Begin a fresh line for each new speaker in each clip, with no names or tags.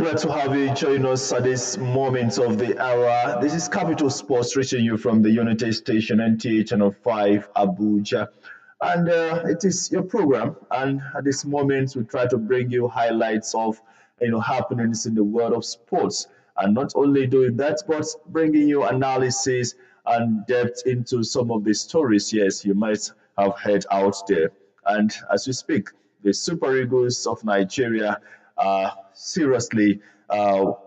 Glad to have you join us at this moment of the hour. This is Capital Sports reaching you from the United Station NTA Channel 5 Abuja. And it is your program. And at this moment, we try to bring you highlights of happenings in the world of sports. And not only doing that, but bringing you analysis and depth into some of the stories, yes, you might have heard out there. And as we speak, the Super Eagles of Nigeria are seriously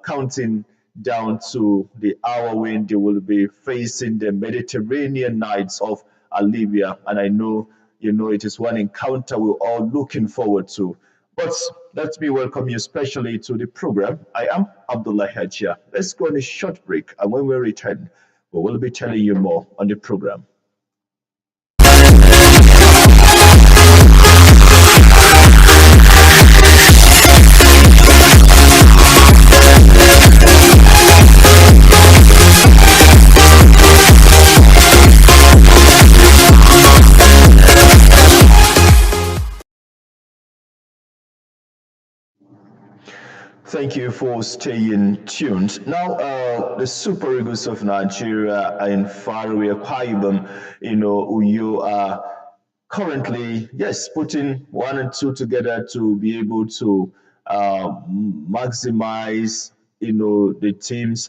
counting down to the hour when they will be facing the Mediterranean Knights of Libya. And I know, it is one encounter we're all looking forward to. But let me welcome you especially to the program. I am Abdullah Hajia. Let's go on a short break. And when we return, we will be telling you more on the program. Thank you for staying tuned. Now, the Super Eagles of Nigeria are in faraway Akwa Ibom, Uyo are currently, yes, putting one and two together to be able to maximize, the team's,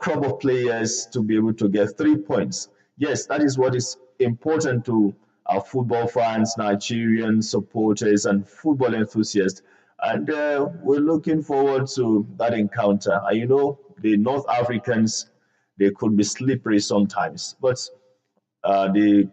crop of players to be able to get 3 points. Yes, that is what is important to our football fans, Nigerian supporters, and football enthusiasts. And we're looking forward to that encounter. And the North Africans, they could be slippery sometimes, but the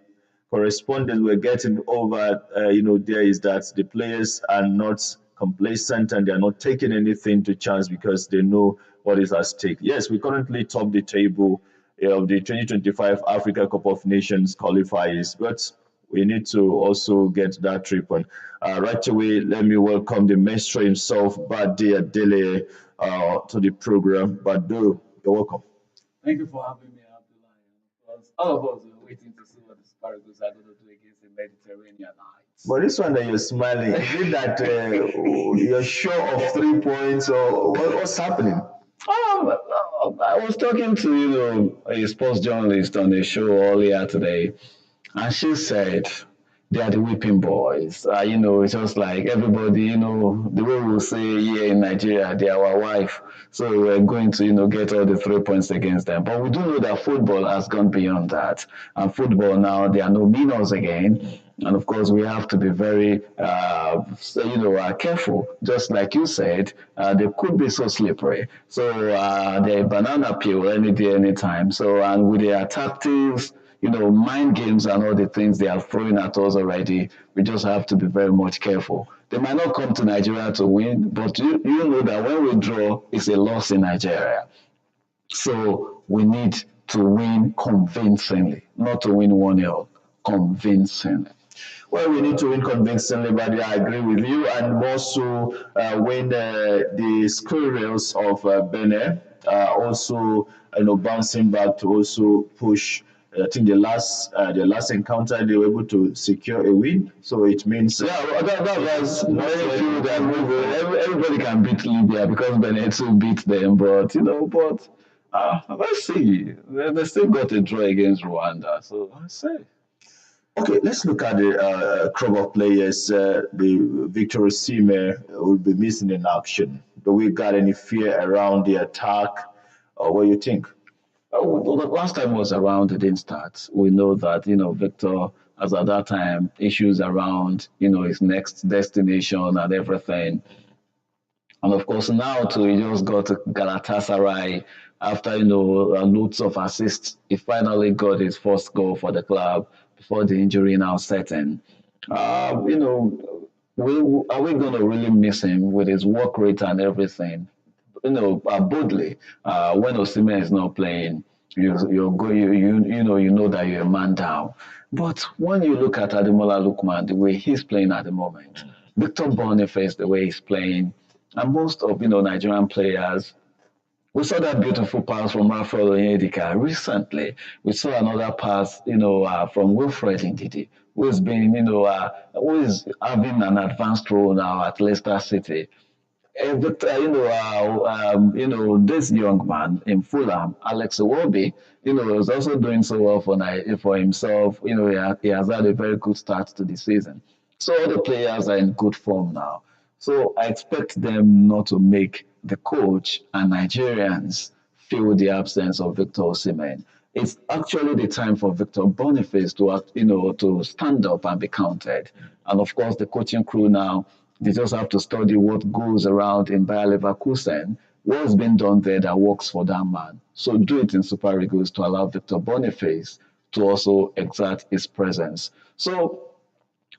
correspondence we're getting over, there is that the players are not complacent and they're not taking anything to chance because they know what is at stake. Yes, we currently top the table of the 2025 Africa Cup of Nations qualifiers, but we need to also get that 3 point. Right away, let me welcome the maestro himself, Badi Adele, to the program. Badu, you're welcome.
Thank you for having me, Abdullah. All of us are waiting to see what the Super Eagles are going to do against the Mediterranean Knights.
But this one that you're smiling, is it that you're sure of 3 points or what's happening?
I was talking to a sports journalist on the show earlier today, and she said they are the whipping boys. It's just like everybody, the way we say here in Nigeria, they are our wife. So we're going to, get all the 3 points against them. But we do know that football has gone beyond that. And football now, there are no minnows again. And of course, we have to be very, careful. Just like you said, they could be so slippery. So they're banana peel any day, anytime. So, and with their tactics, mind games and all the things they are throwing at us already, we just have to be very much careful. They might not come to Nigeria to win, but you know that when we draw, it's a loss in Nigeria. So we need to win convincingly, not to win 1-0, convincingly.
Well, we need to win convincingly, but I agree with you, and more so when the squirrels of Benin also, bouncing back to also push. I think the last encounter they were able to secure a win, so it means
that was very few that everybody can beat Libya because Benin too beat them, but let's see, they still got a draw against Rwanda, so let's see.
Okay, let's look at the crop of players. The Victor Osimhen will be missing in action. Do we got any fear around the attack? What do you think?
Well, the last time was around, it didn't start. We know that, Victor, as at that time, issues around, his next destination and everything. And of course, now too, he just got to Galatasaray after, loads of assists. He finally got his first goal for the club before the injury now set in. Are we going to really miss him with his work rate and everything? Boldly, when Osimhen is not playing, you know that you're a man down. But when you look at Ademola Lookman, the way he's playing at the moment, Victor Boniface, the way he's playing, and most of Nigerian players, we saw that beautiful pass from Rafael Onyedika recently. We saw another pass, from Wilfred Ndidi, who is having an advanced role now at Leicester City. This young man in Fulham, Alex Iwobi, is also doing so well for himself. He has had a very good start to the season. So all the players are in good form now. So I expect them not to make the coach and Nigerians feel the absence of Victor Osimhen. It's actually the time for Victor Boniface to stand up and be counted. And of course, the coaching crew now, they just have to study what goes around in Bayer Leverkusen, what's been done there that works for that man. So do it in Super Eagles to allow Victor Boniface to also exert his presence. So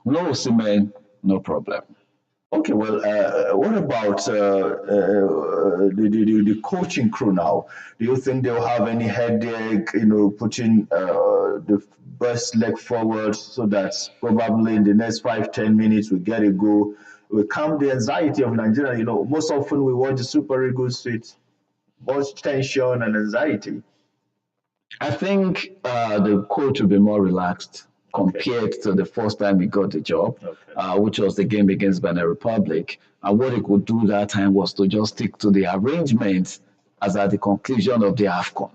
no Osimhen, no problem.
Okay, well, what about the coaching crew now? Do you think they'll have any headache, putting the best leg forward so that probably in the next 5, 10 minutes we get a goal? We calm the anxiety of Nigeria. Most often we watch the Super Eagles with much tension and anxiety.
I think the coach will be more relaxed compared to the first time he got the job,
Okay.
which was the game against Benin Republic. And what he could do that time was to just stick to the arrangement as at the conclusion of the AFCON.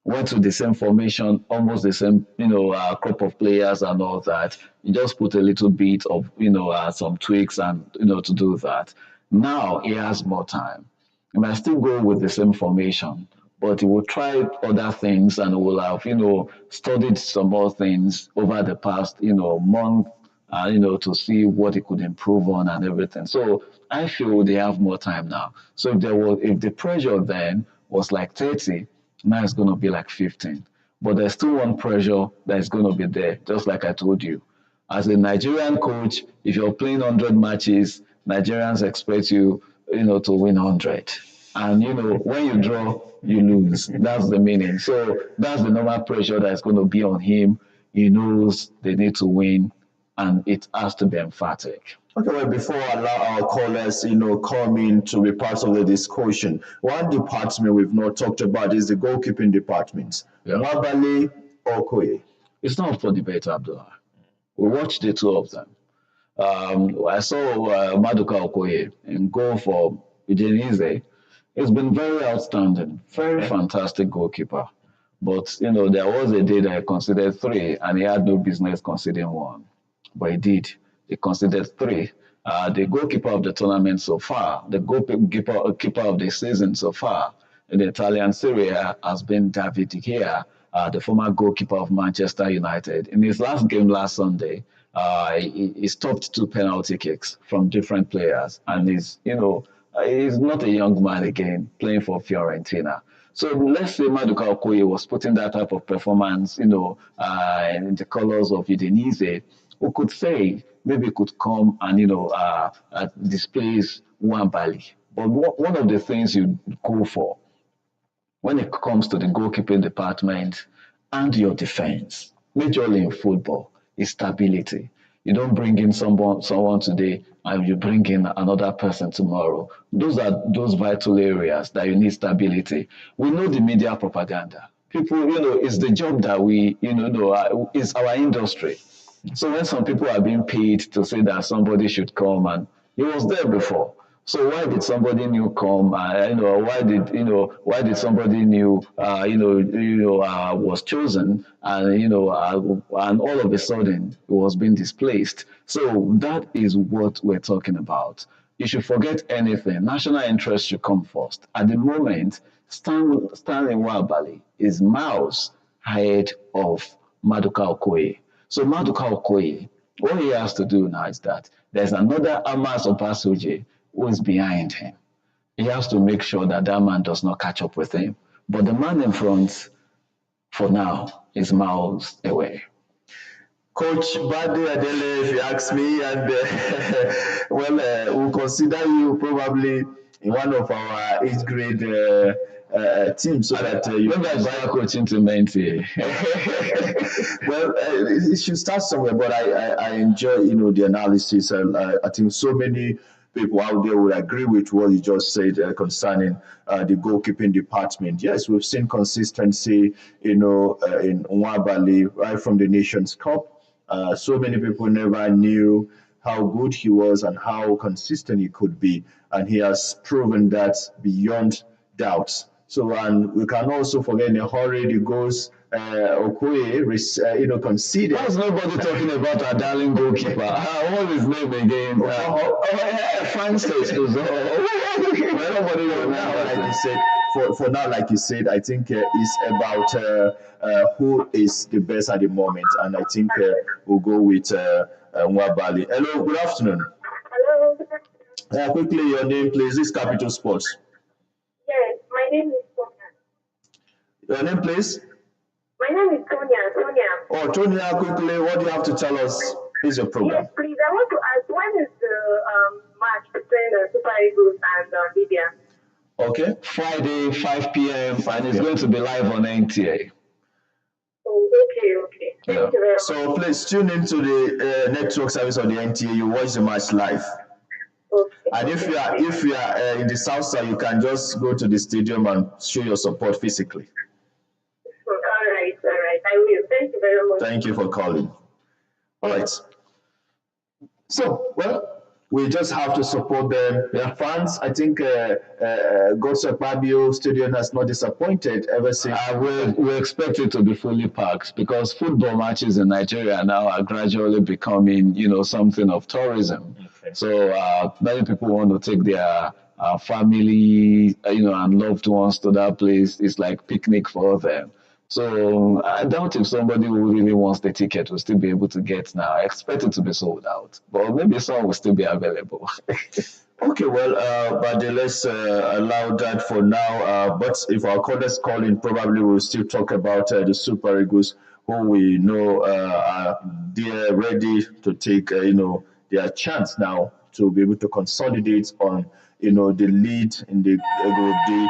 Went to the same formation, almost the same, crop of players and all that. You just put a little bit of, some tweaks and, to do that. Now he has more time. He might still go with the same formation, but he will try other things and will have, studied some more things over the past, month, to see what he could improve on and everything. So I feel they have more time now. So if the pressure then was like 30, now it's going to be like 15. But there's still one pressure that is going to be there, just like I told you. As a Nigerian coach, if you're playing 100 matches, Nigerians expect you, to win 100. And, when you draw, you lose. That's the meaning. So that's the normal pressure that's going to be on him. He knows they need to win, and it has to be emphatic.
Okay, well, before I allow our callers, come in to be part of the discussion, one department we've not talked about is the goalkeeping department.
Yeah.
Wabale or Koye?
It's not for debate, Abdullah. We watched the two of them. I saw Maduka Okoye in goal for Udinese. He's been very outstanding, very fantastic goalkeeper. But there was a day that he considered three, and he had no business considering one, but he did. He considered three. The goalkeeper of the tournament so far, the keeper of the season so far in the Italian Serie A has been David De Gea, the former goalkeeper of Manchester United. In his last game last Sunday, he stopped two penalty kicks from different players, and he's not a young man again playing for Fiorentina. So let's say Maduka Okoye was putting that type of performance, in the colors of Udinese, who could say maybe could come and displace Wambali. But one of the things you go for when it comes to the goalkeeping department and your defense, majorly in football, is stability. You don't bring in someone today and you bring in another person tomorrow. Those are those vital areas that you need stability. We know the media propaganda. People, it's the job that we, it's our industry. So when some people are being paid to say that somebody should come and he was there before. So why did somebody new come? Why did somebody new was chosen and all of a sudden it was being displaced. So that is what we're talking about. You should forget anything. National interest should come first. At the moment, Stanley Wabali is miles ahead of Maduka Okoye. So Maduka Okoye, what he has to do now is that there's another Amas Obasoje who is behind him. He has to make sure that that man does not catch up with him. But the man in front, for now, is miles away.
Coach Bade Adele, if you ask me, and we'll consider you probably in one of our eighth grade teams so that you
maybe I buy coaching to Menti.
Well, it should start somewhere, but I enjoy the analysis, and I think so many people out there would agree with what you just said concerning the goalkeeping department. Yes, we've seen consistency, in Nwabali right from the Nations Cup. So many people never knew how good he was and how consistent he could be. And he has proven that beyond doubts. So, and we can also forget in a hurry the goals Okoye, conceded.
Why is nobody talking about our darling goalkeeper? What is his name again? Yeah, Francis. Nobody
For now, like you
remembers.
said, for now, like you said, I think it's about who is the best at the moment, and I think we'll go with Nwabali. Hello, good afternoon.
Hello, good afternoon.
Quickly, your name, please. This is Capital Sports.
Yes, my name is Sonia.
Your name, please.
My name is Sonia.
Oh, Tonya, quickly, what do you have to tell us? This is your
Yes,
program.
please. I want to ask when is the match between Super Eagles and Libya?
Okay.
Friday, 5 p.m., and it's
5 p.m.
going to be live on NTA.
Oh, okay.
Yeah.
Thank you very much.
So please tune into the network service of the NTA. You watch the match live.
Okay.
And if you are in the south side, you can just go to the stadium and show your support physically.
All right. I will. Thank you very much.
Thank you for calling. All right. So, well, we just have to support them. Their fans, I think Godswill Fabio Stadium has not disappointed ever since.
We expect it to be fully packed because football matches in Nigeria now are gradually becoming, something of tourism.
Okay.
So many people want to take their family, and loved ones to that place. It's like picnic for them. So I doubt if somebody who really wants the ticket will still be able to get now. I expect it to be sold out, but maybe some will still be available.
Okay, well, but let's allow that for now. But if our callers call in, probably we'll still talk about the Super Eagles, who we know are they're ready to take, their chance now to be able to consolidate on, the lead in the Group D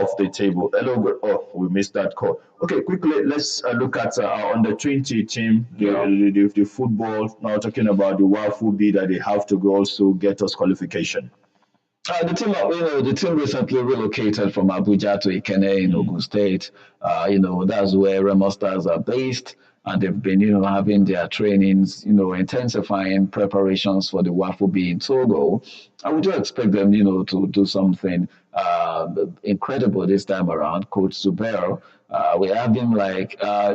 of the table. Hello, oh, we missed that call. Okay, quickly, let's look at our under 20 team, the football. Now talking about the WAFU B that they have to go also get us qualification.
The team recently relocated from Abuja to Ikenne in Ogun State. That's where Remo Stars are based, and they've been, having their trainings, intensifying preparations for the WAFU in Togo. And we do expect them, to do something incredible this time around. Coach Zubair, we have been over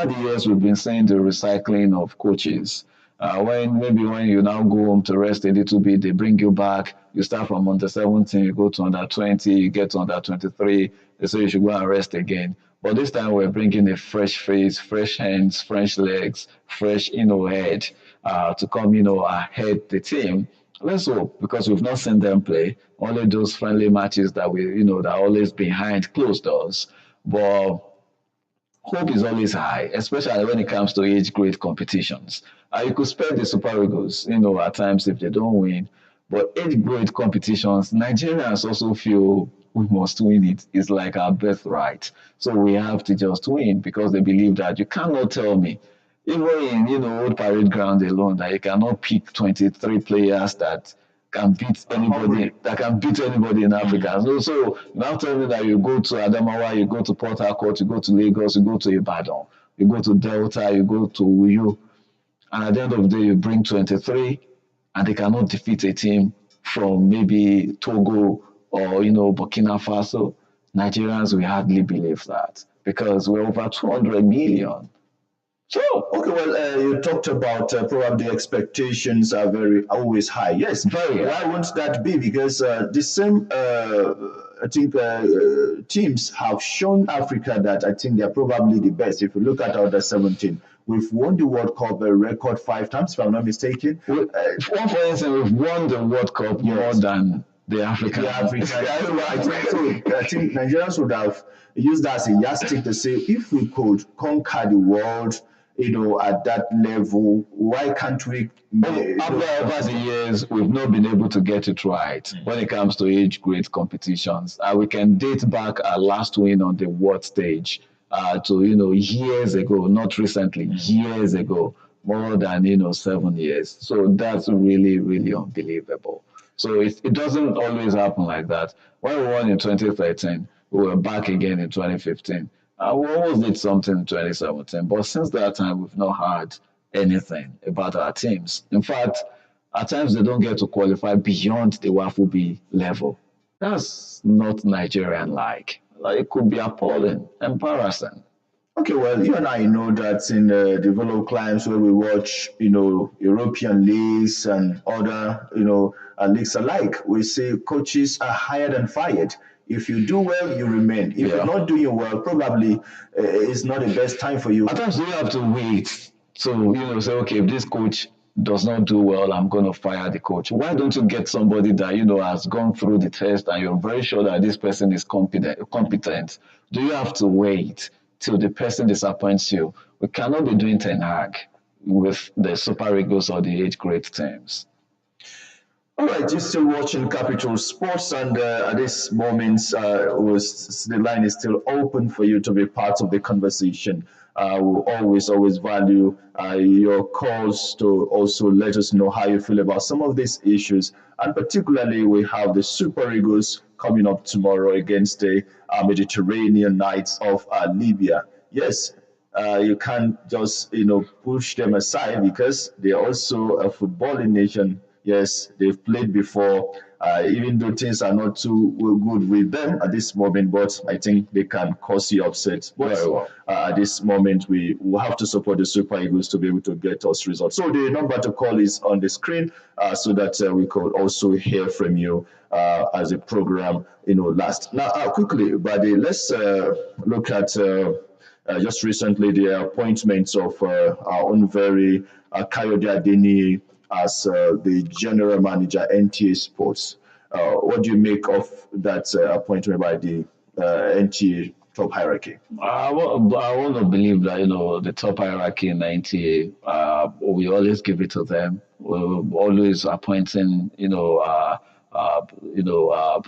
the years we've been saying the recycling of coaches. When you now go home to rest a little bit, they bring you back. You start from under 17, you go to under 20, you get to under 23. They say you should go and rest again. But this time we're bringing a fresh face, fresh hands, fresh legs, fresh head to come ahead the team. Let's hope, because we've not seen them play. Only those friendly matches that that are always behind closed doors. But hope is always high, especially when it comes to age grade competitions. You could spend the Super Eagles, at times if they don't win. But age grade competitions, Nigerians also feel we must win it. It's like our birthright. So we have to just win because they believe that you cannot tell me, even in Old Parade Ground alone, that you cannot pick 23 players that can beat anybody in Africa. So now tell me that you go to Adamawa, you go to Port Harcourt, you go to Lagos, you go to Ibadan, you go to Delta, you go to Uyo, and at the end of the day, you bring 23, and they cannot defeat a team from maybe Togo or Burkina Faso. Nigerians will hardly believe that because we're over 200 million.
So, okay, well, you talked about probably the expectations are always high. Yes,
very.
Why won't that be? Because the same, I think, teams have shown Africa that I think they're probably the best. If you look at under 17, we've won the World Cup a record 5 times, if I'm not mistaken.
For instance, we've won the World Cup more than the African.
I think Nigerians would have used that as a yardstick to say, if we could conquer the world, at that level, why can't we?
Over the years, we've not been able to get it right when it comes to age grade competitions. We can date back our last win on the world stage to years ago, not recently, years ago, more than 7 years. So that's really, really unbelievable. So it doesn't always happen like that. When we won in 2013, we were back again in 2015. We almost did something in 2017, but since that time, we've not had anything about our teams. In fact, at times they don't get to qualify beyond the WAFU B level. That's not Nigerian like. Like, it could be appalling, embarrassing.
Okay, well, you and I know that in developed climes where we watch, European leagues and other, leagues alike, we say coaches are hired and fired. If you do well, you remain. If you're
Yeah.
not doing well, probably it's not the best time for you.
At times you have to wait to say, okay, if this coach does not do well, I'm going to fire the coach. Why don't you get somebody that has gone through the test and you're very sure that this person is competent? Do you have to wait till the person disappoints you? We cannot be doing Ten Hag with the Super Eagles or the 8 great teams.
All right, you're still watching Capital Sports, and at this moment, the line is still open for you to be part of the conversation. We'll always value your calls to also let us know how you feel about some of these issues. And particularly, we have the Super Eagles coming up tomorrow against the Mediterranean Knights of Libya. Yes, you can't just push them aside because they're also a footballing nation. Yes, they've played before, even though things are not too good with them at this moment, but I think they can cause you upset. But
Very well.
at this moment, we will have to support the Super Eagles to be able to get us results. So the number to call is on the screen so that we could also hear from you as a program, last. Now, quickly, buddy, let's look at just recently the appointments of our own very Kayode Adeni as the general manager NTA Sports. What do you make of that appointment by the NTA top hierarchy?
I want to believe that the top hierarchy in 98, we always give it to them. We're always appointing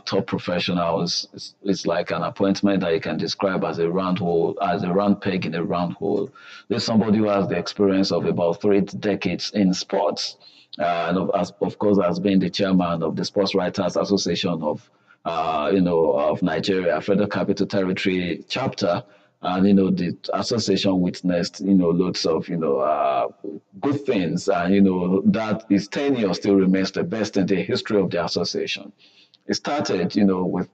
top professionals. It's like an appointment that you can describe as a round hole, as a round peg in a round hole. There's somebody who has the experience of about 3 decades in sports, and of course has been the chairman of the Sports Writers Association of Nigeria, Federal Capital Territory chapter. And the association witnessed loads of good things, and that his tenure still remains the best in the history of the association. It started, with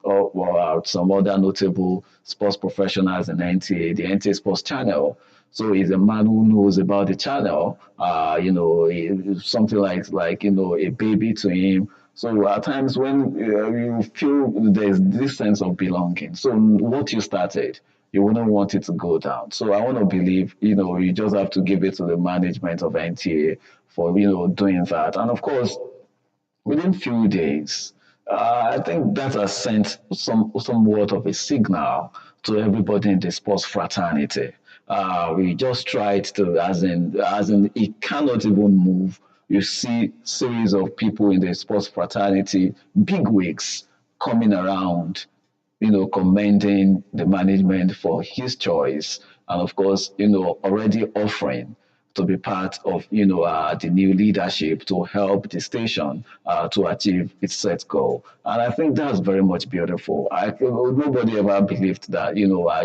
some other notable sports professionals in NTA, the NTA Sports Channel. So he's a man who knows about the channel. Something like a baby to him. So at times when you feel there's this sense of belonging, so what you started, you wouldn't want it to go down. So I want to believe, you just have to give it to the management of NTA for, doing that. And of course, within few days, I think that has sent somewhat of a signal to everybody in the sports fraternity. We just tried to, as in, it cannot even move. You see series of people in the sports fraternity, big wigs coming around, commending the management for his choice, and of course, already offering to be part of, the new leadership to help the station to achieve its set goal. And I think that's very much beautiful. Nobody ever believed that,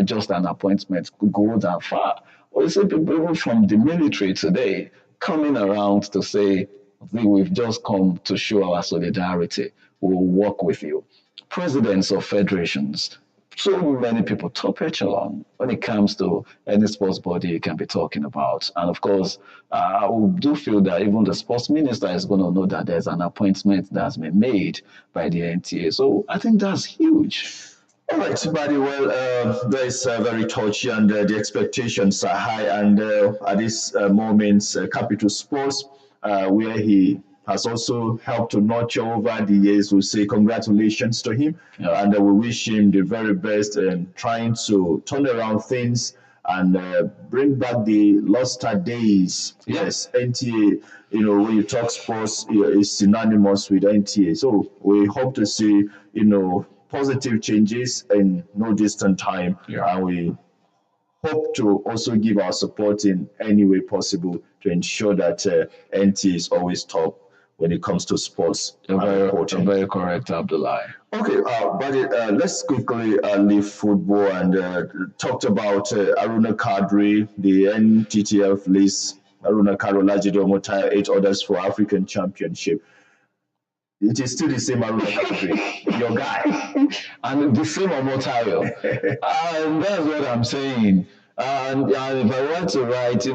just an appointment could go that far. We see people from the military today coming around to say, we've just come to show our solidarity. We'll work with you. Presidents of federations, so many people, top echelon, when it comes to any sports body you can be talking about. And of course, I do feel that even the sports minister is going to know that there's an appointment that's been made by the NTA. So I think that's huge.
All right, buddy. Well, that is very touchy, and the expectations are high. And at this moment, Capital Sports, where he has also helped to nurture over the years, we say congratulations to him,
Yeah.
and we wish him the very best in trying to turn around things and bring back the lost days.
Yeah.
Yes, NTA. When you talk sports, it's synonymous with NTA. So we hope to see, positive changes in no distant time.
Yeah.
And we hope to also give our support in any way possible to ensure that NT is always top when it comes to sports.
Very correct, Abdullah.
Okay, but let's quickly leave football and talked about Aruna Kadri, the NTTF list Aruna Karolajido Motayo, 8 others for African Championship. It is still the same Aruna Kadri, your guy.
And the same Omotayo. And that's what I'm saying. And if I want to write,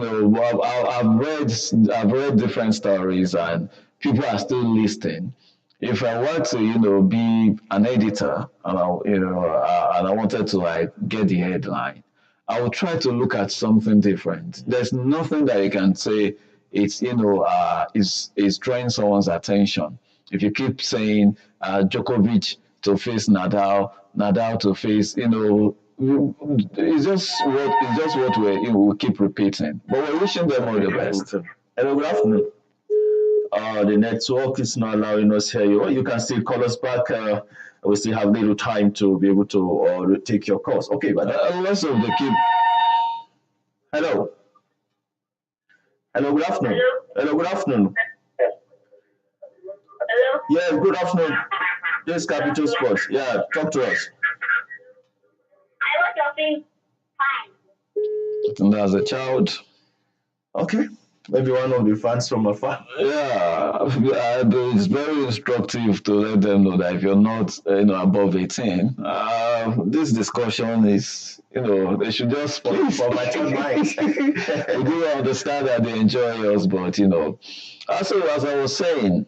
I've read different stories, and people are still listening. If I want to, be an editor, and I wanted to like get the headline, I will try to look at something different. There's nothing that you can say it's is drawing someone's attention. If you keep saying Djokovic to face Nadal, Nadal to face, it's just what we keep repeating. But we're wishing them all the best.
Hello, good afternoon. The network is not allowing us here. You can still call us back. We still have little time to be able to take your calls. Okay, but
Let's hope they keep.
Hello. Hello, good afternoon. Hello, good afternoon.
Hello?
Yeah, good afternoon. This is Capital Sports. Yeah, talk to us.
I was shopping. Fine.
And as a child,
Okay. Maybe one of the fans from afar.
yeah, it's very instructive to let them know that if you're not, above 18, this discussion is, they should just please.
For mature minds.
We do understand that they enjoy us, but also as I was saying,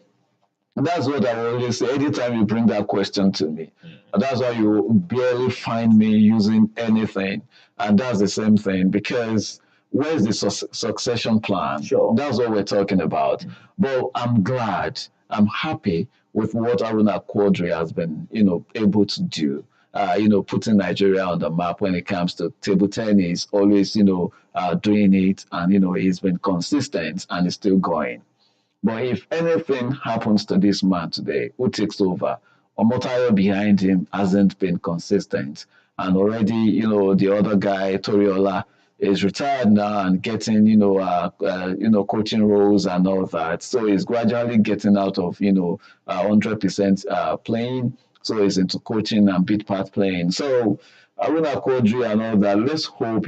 that's what I always say. Anytime you bring that question to me, that's why you barely find me using anything, and that's the same thing because where's the succession plan?
Sure.
That's what we're talking about. But I'm glad, I'm happy with what Aruna Quadri has been, able to do. Putting Nigeria on the map when it comes to table tennis, always, doing it, and he's been consistent and is still going. But if anything happens to this man today, who takes over, Omotayo behind him hasn't been consistent. And already, the other guy, Toriola, is retired now and getting, coaching roles and all that. So he's gradually getting out of, 100% playing. So he's into coaching and bit part playing. So Aruna Kodri and all that, let's hope,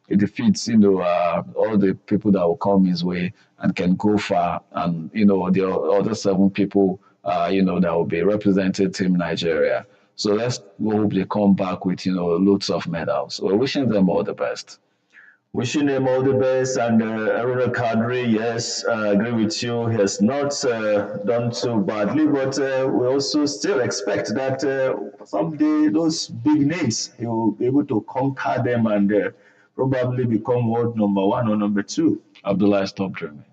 it defeats, all the people that will come his way and can go far. And, the other 7 people, that will be representing Team Nigeria. So let's hope they come back with, loads of medals. We're wishing them all the best.
Wishing him all the best. And Aruna Kadri, yes, I agree with you. He has not done too badly, but we also still expect that someday those big names, he will be able to conquer them and probably become world number 1 or number 2.
Abdullah, stop dreaming.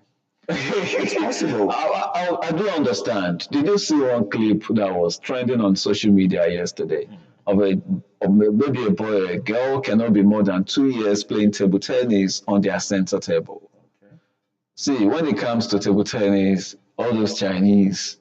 It's possible.
I do understand. Did you see one clip that was trending on social media yesterday of maybe a boy or a girl cannot be more than 2 years playing table tennis on their center table?
Okay.
See, when it comes to table tennis, all those Chinese,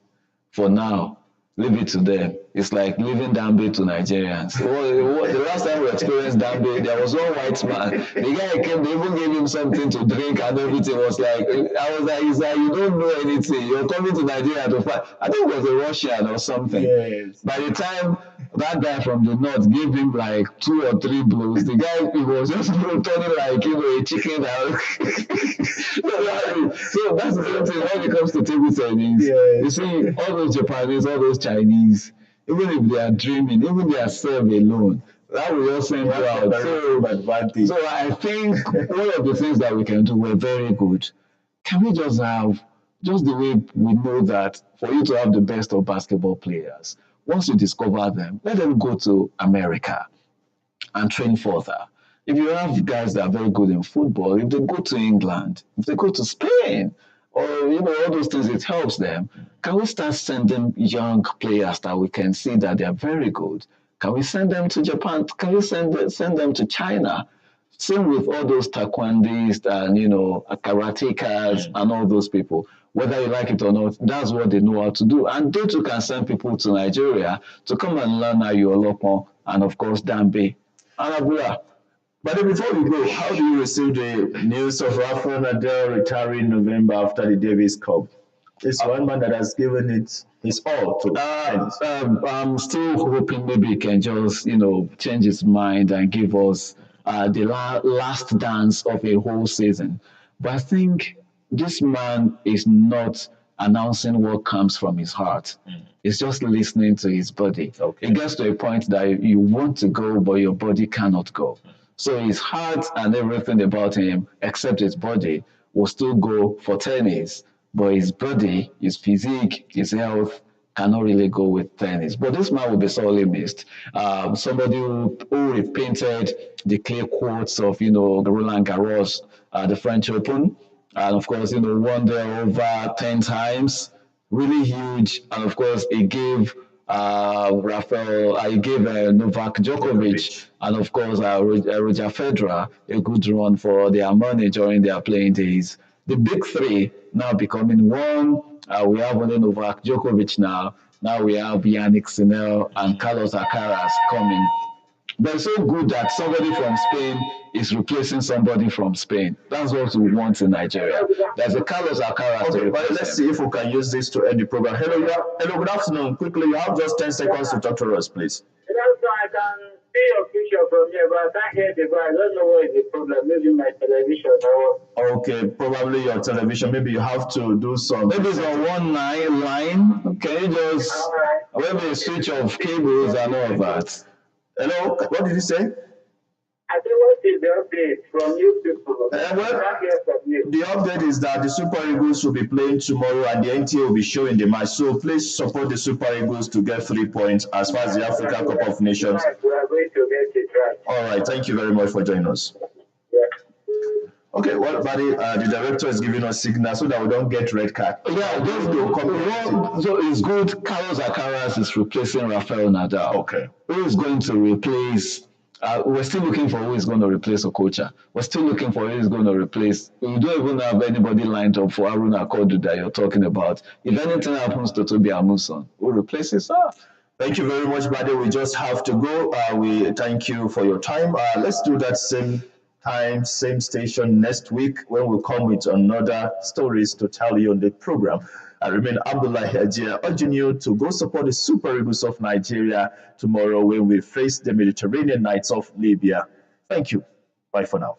for now, leave it to them. It's like leaving Dambe to Nigerians. The last time we experienced Dambe, there was one white man. The guy came, they even gave him something to drink and everything. Was like, I was like, he's like, you don't know anything. You're coming to Nigeria to fight. I think it was a Russian or something.
Yes.
By the time that guy from the north gave him like 2 or 3 blows, the guy, he was just turning like, a chicken out. So that's the same thing when it comes to table tennis.
Yes.
You see, all those Japanese, all those Chinese, even if they are dreaming, even their self alone, that will just send you out. So I think one of the things that we can do, we're very good. Can we just have, just the way we know that for you to have the best of basketball players, once you discover them, let them go to America and train further. If you have guys that are very good in football, if they go to England, if they go to Spain, or all those things, it helps them. Can we start sending young players that we can see that they are very good? Can we send them to Japan? Can we send them to China? Same with all those taekwondists and karatekas and all those people. Whether you like it or not, that's what they know how to do. And they too can send people to Nigeria to come and learn Ayolopon and of course Dambe and Abuja.
But then before we go, how do you receive the news of Rafael Nadal retiring in November after the Davis Cup? It's one man that has given it his all to tennis.
I'm still hoping maybe he can just, change his mind and give us the last dance of a whole season. But I think this man is not announcing what comes from his heart. It's just listening to his body.
Okay.
It gets to a point that you want to go, but your body cannot go. So his heart and everything about him, except his body, will still go for tennis. But his body, his physique, his health cannot really go with tennis. But this man will be sorely missed. Somebody who repainted the clay courts of, Roland Garros, the French Open, and of course, won there over 10 times, really huge. And of course, he gave Novak Djokovic, and of course, Roger Federer a good run for their money during their playing days. The big three now becoming one. We have only Novak Djokovic now. Now we have Yannick Sinner and Carlos Alcaraz coming. But it's so good that somebody from Spain is replacing somebody from Spain. That's what we want in Nigeria. There's a Carlos Alcaraz.
Okay, but let's see if we can use this to end the program. Hello, good afternoon. Quickly, you have just 10 seconds to talk to us, please.
I can see your picture from here, but I can't hear the voice. I don't know what is the problem. Maybe my television or
Okay, probably your television. Maybe you have to do some.
Maybe it's on one line. Can you just maybe switch off cables and all of that?
Hello, what did you say?
I think what is the update from you people?
The update is that the Super Eagles will be playing tomorrow and the NTA will be showing the match. So please support the Super Eagles to get 3 points as far as the African Cup of Nations.
We are going to get it right.
All right, thank you very much for joining us. Okay, well, buddy, the director is giving us signal so that we don't get red card.
Yeah, just go. So it's good. Carlos Alcaraz is replacing Rafael Nadal.
Okay.
Who is going to replace? We're still looking for who is going to replace Okocha. We're still looking for who is going to replace. We don't even have anybody lined up for Aruna Kodu that you're talking about. If anything happens to Toby Amuson, who replaces her?
Thank you very much, buddy. We just have to go. We thank you for your time. Let's do that same time, same station next week when we come with another stories to tell you on the program. I remain Abdullah Hajia, urging you to go support the Super Eagles of Nigeria tomorrow when we face the Mediterranean Knights of Libya. Thank you. Bye for now.